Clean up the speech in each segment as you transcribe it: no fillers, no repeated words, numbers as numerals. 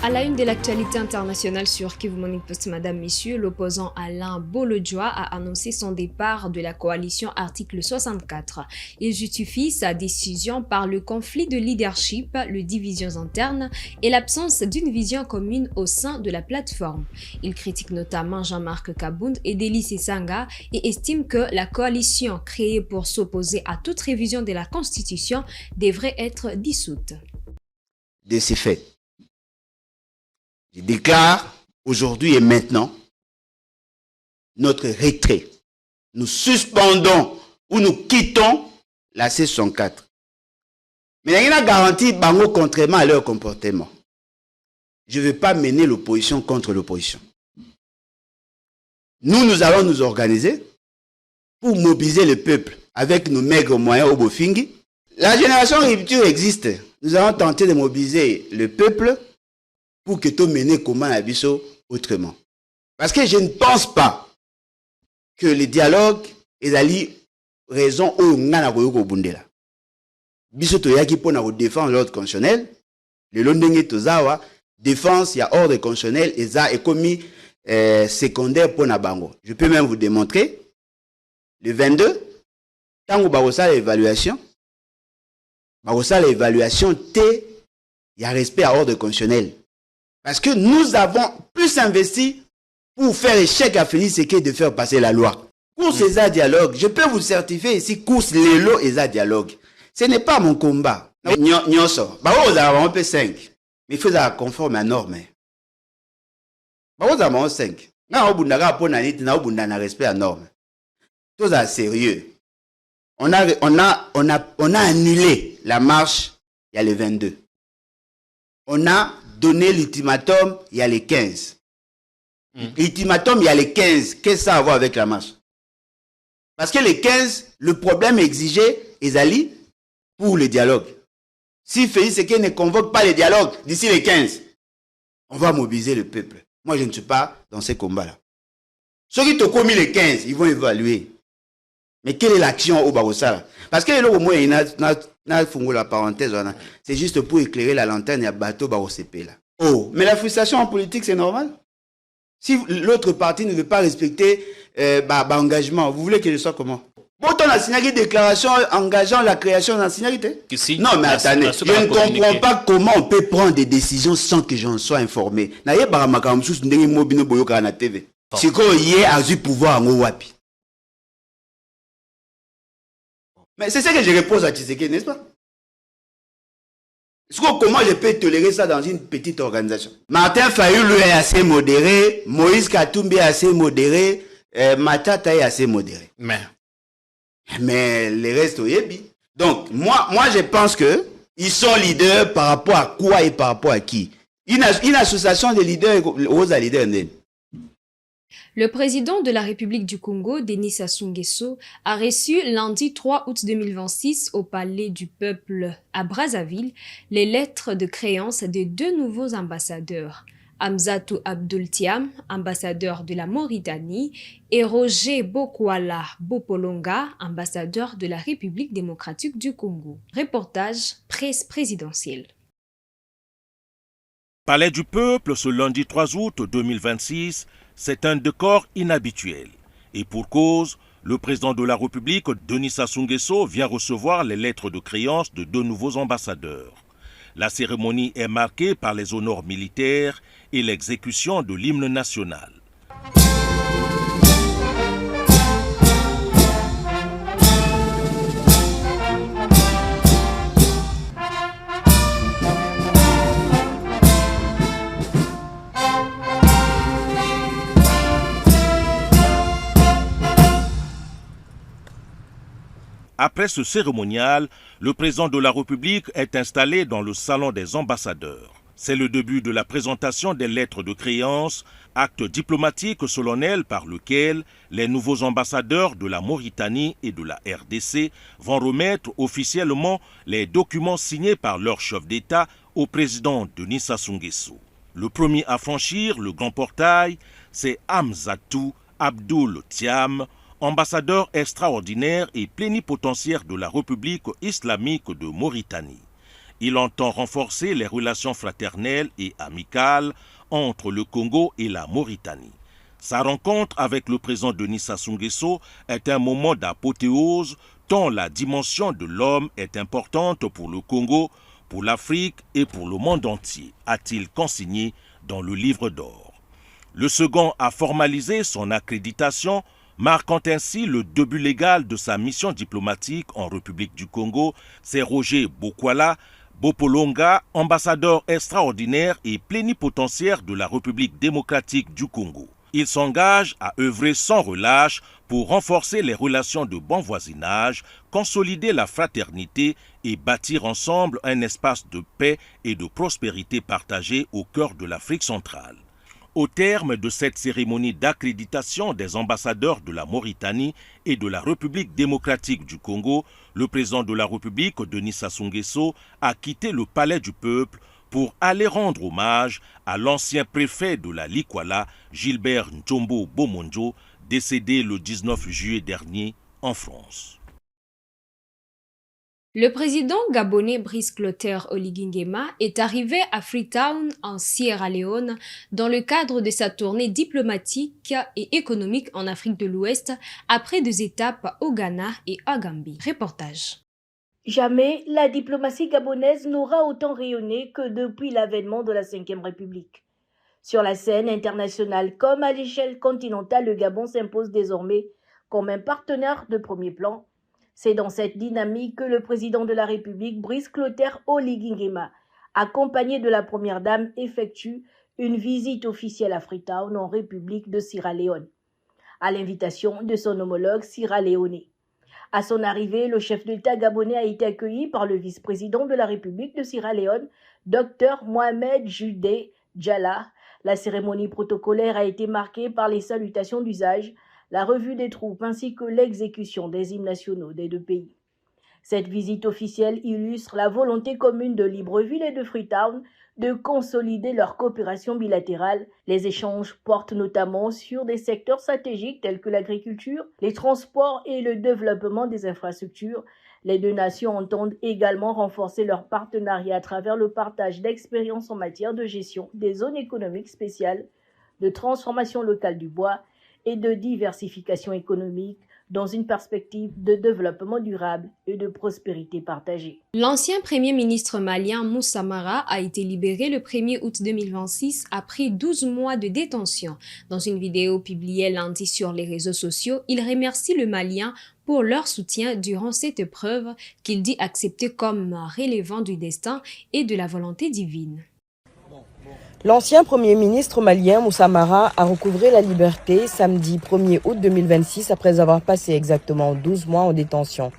À la une de l'actualité internationale sur Kivu Morning Post, Madame, Messieurs, l'opposant Alain Bolodjoa a annoncé son départ de la coalition Article 64. Il justifie sa décision par le conflit de leadership, les divisions internes et l'absence d'une vision commune au sein de la plateforme. Il critique notamment Jean-Marc Kabound et Délice Sanga et estime que la coalition créée pour s'opposer à toute révision de la Constitution devrait être dissoute. De ces faits, je déclare aujourd'hui et maintenant notre retrait. Nous suspendons ou nous quittons la C64. Mais il y a une garantie, contrairement à leur comportement. Je ne veux pas mener l'opposition contre l'opposition. Nous allons nous organiser pour mobiliser le peuple avec nos maigres moyens au Bofingi. La génération rupture existe. Nous allons tenter de mobiliser le peuple pour que tout mène comment la biso autrement. Parce que je ne pense pas que le dialogue est allé raison où on a au bundela. Biso to yaki pour nous défendre l'ordre constitutionnel. Le londenge tozawa défense il y a ordre constitutionnel et ça est commis secondaire pour Nabango. Je peux même vous démontrer le 22 tant que ça l'évaluation T il y a respect à ordre constitutionnel. Parce que nous avons plus investi pour faire échec à Félix Sekei de faire passer la loi. Course et ça dialogue. Je peux vous certifier ici, course l'élo et ça dialogue. Ce n'est pas mon combat. Nyoso. Vous avez un peu 5. Mais il faut être conforme à norme. Vous avez un 5. Vous avez respect à norme. Tout ça sérieux. On a annulé la marche, il y a le 22. On a donné l'ultimatum, il y a les 15. L'ultimatum, il y a les 15. Qu'est-ce que ça a à voir avec la marche? Parce que les 15, le problème exigé, Ezali, pour le dialogue. Si Félix Sekei ne convoque pas le dialogue d'ici les 15, on va mobiliser le peuple. Moi, je ne suis pas dans ces combats-là. Ceux qui ont commis les 15, ils vont évaluer. Mais quelle est l'action au Barossa? Parce que au moins, il y a la parenthèse, c'est juste pour éclairer la lanterne et à bateau Barosépé là. Oh, mais la frustration en politique, c'est normal. Si l'autre parti ne veut pas respecter engagement, vous voulez qu'il soit comment? Bon, on a signé une déclaration engageant la création d'un signalité. Non, mais attendez, je ne comprends pas comment on peut prendre des décisions sans que j'en sois informé. Naye Baramakam sous Ndenge Mobino Boyoka na TV. C'est quoi y a du pouvoir en Wapi? Mais c'est ça que je repose à Tshisekedi, n'est-ce pas? Comment je peux tolérer ça dans une petite organisation? Martin Fayulu est assez modéré, Moïse Katumbi est assez modéré, Matata est assez modéré. Mais les restes au Yebi. Donc, moi je pense que ils sont leaders par rapport à quoi et par rapport à qui? Une association de leaders aux leaders. Le président de la République du Congo, Denis Sassou Nguesso, a reçu lundi 3 août 2026 au Palais du Peuple à Brazzaville les lettres de créance de deux nouveaux ambassadeurs, Hamzatou Abdoul Thiam, ambassadeur de la Mauritanie, et Roger Bokwala Bopolonga, ambassadeur de la République démocratique du Congo. Reportage presse présidentielle. Palais du Peuple ce lundi 3 août 2026, c'est un décor inhabituel. Et pour cause, le président de la République, Denis Sassou Nguesso, vient recevoir les lettres de créance de deux nouveaux ambassadeurs. La cérémonie est marquée par les honneurs militaires et l'exécution de l'hymne national. Après ce cérémonial, le président de la République est installé dans le salon des ambassadeurs. C'est le début de la présentation des lettres de créance, acte diplomatique solennel par lequel les nouveaux ambassadeurs de la Mauritanie et de la RDC vont remettre officiellement les documents signés par leur chef d'État au président Denis Sassou Nguesso. Le premier à franchir le grand portail, c'est Hamzatou Abdoul Thiam, ambassadeur extraordinaire et plénipotentiaire de la République islamique de Mauritanie. Il entend renforcer les relations fraternelles et amicales entre le Congo et la Mauritanie. Sa rencontre avec le président Denis Sassou Nguesso est un moment d'apothéose tant la dimension de l'homme est importante pour le Congo, pour l'Afrique et pour le monde entier, a-t-il consigné dans le livre d'or. Le second a formalisé son accréditation, marquant ainsi le début légal de sa mission diplomatique en République du Congo. C'est Roger Bokwala Bopolonga, ambassadeur extraordinaire et plénipotentiaire de la République démocratique du Congo. Il s'engage à œuvrer sans relâche pour renforcer les relations de bon voisinage, consolider la fraternité et bâtir ensemble un espace de paix et de prospérité partagé au cœur de l'Afrique centrale. Au terme de cette cérémonie d'accréditation des ambassadeurs de la Mauritanie et de la République démocratique du Congo, le président de la République, Denis Sassou Nguesso, a quitté le palais du peuple pour aller rendre hommage à l'ancien préfet de la Likwala, Gilbert Nchombo Bomonjo, décédé le 19 juillet dernier en France. Le président gabonais Brice Clotaire Oligui Nguema est arrivé à Freetown en Sierra Leone dans le cadre de sa tournée diplomatique et économique en Afrique de l'Ouest après 2 étapes au Ghana et à Gambie. Reportage. Jamais la diplomatie gabonaise n'aura autant rayonné que depuis l'avènement de la Ve République. Sur la scène internationale comme à l'échelle continentale, le Gabon s'impose désormais comme un partenaire de premier plan. C'est dans cette dynamique que le président de la République, Brice Clotaire Oligui Nguema, accompagné de la première dame, effectue une visite officielle à Freetown en République de Sierra Leone, à l'invitation de son homologue sierra-léonais. À son arrivée, le chef d'État gabonais a été accueilli par le vice-président de la République de Sierra Leone, Dr Mohamed Judé Diallah. La cérémonie protocolaire a été marquée par les salutations d'usage, la revue des troupes ainsi que l'exécution des hymnes nationaux des 2 pays. Cette visite officielle illustre la volonté commune de Libreville et de Freetown de consolider leur coopération bilatérale. Les échanges portent notamment sur des secteurs stratégiques tels que l'agriculture, les transports et le développement des infrastructures. Les 2 nations entendent également renforcer leur partenariat à travers le partage d'expériences en matière de gestion des zones économiques spéciales, de transformation locale du bois et de diversification économique dans une perspective de développement durable et de prospérité partagée. L'ancien premier ministre malien Moussa Mara a été libéré le 1er août 2026 après 12 mois de détention. Dans une vidéo publiée lundi sur les réseaux sociaux, il remercie le Malien pour leur soutien durant cette épreuve qu'il dit accepter comme relevant du destin et de la volonté divine. L'ancien Premier ministre malien Moussa Mara a recouvré la liberté samedi 1er août 2026 après avoir passé exactement 12 mois en détention.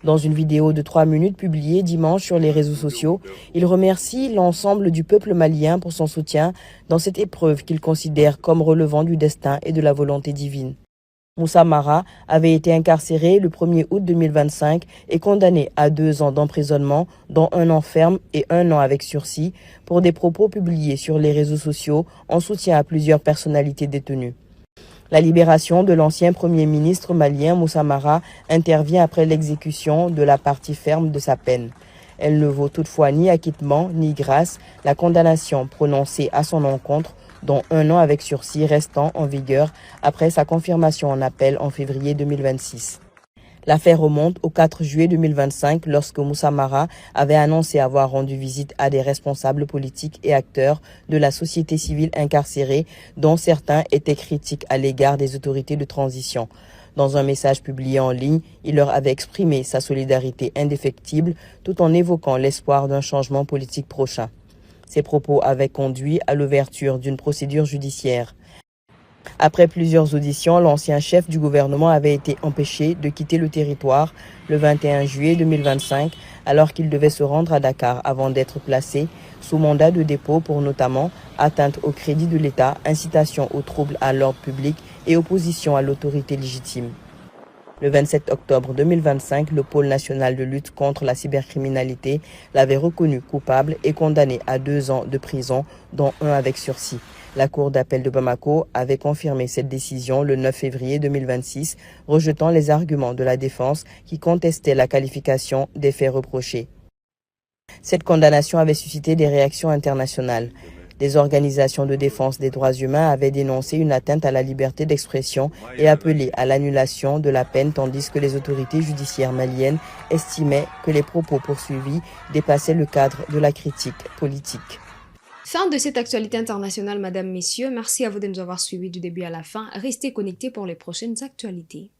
Dans une vidéo de 3 minutes publiée dimanche sur les réseaux sociaux, il remercie l'ensemble du peuple malien pour son soutien dans cette épreuve qu'il considère comme relevant du destin et de la volonté divine. Moussa Mara avait été incarcéré le 1er août 2025 et condamné à 2 ans d'emprisonnement, dont 1 an ferme et 1 an avec sursis, pour des propos publiés sur les réseaux sociaux en soutien à plusieurs personnalités détenues. La libération de l'ancien Premier ministre malien Moussa Mara intervient après l'exécution de la partie ferme de sa peine. Elle ne vaut toutefois ni acquittement ni grâce, la condamnation prononcée à son encontre, dont 1 an avec sursis restant en vigueur après sa confirmation en appel en février 2026. L'affaire remonte au 4 juillet 2025 lorsque Moussa Mara avait annoncé avoir rendu visite à des responsables politiques et acteurs de la société civile incarcérés, dont certains étaient critiques à l'égard des autorités de transition. Dans un message publié en ligne, il leur avait exprimé sa solidarité indéfectible tout en évoquant l'espoir d'un changement politique prochain. Ces propos avaient conduit à l'ouverture d'une procédure judiciaire. Après plusieurs auditions, l'ancien chef du gouvernement avait été empêché de quitter le territoire le 21 juillet 2025 alors qu'il devait se rendre à Dakar avant d'être placé sous mandat de dépôt pour notamment atteinte au crédit de l'État, incitation aux troubles à l'ordre public et opposition à l'autorité légitime. Le 27 octobre 2025, le pôle national de lutte contre la cybercriminalité l'avait reconnu coupable et condamné à 2 ans de prison, dont 1 avec sursis. La Cour d'appel de Bamako avait confirmé cette décision le 9 février 2026, rejetant les arguments de la défense qui contestaient la qualification des faits reprochés. Cette condamnation avait suscité des réactions internationales. Des organisations de défense des droits humains avaient dénoncé une atteinte à la liberté d'expression et appelé à l'annulation de la peine, tandis que les autorités judiciaires maliennes estimaient que les propos poursuivis dépassaient le cadre de la critique politique. Fin de cette actualité internationale, Madame, Messieurs. Merci à vous de nous avoir suivis du début à la fin. Restez connectés pour les prochaines actualités.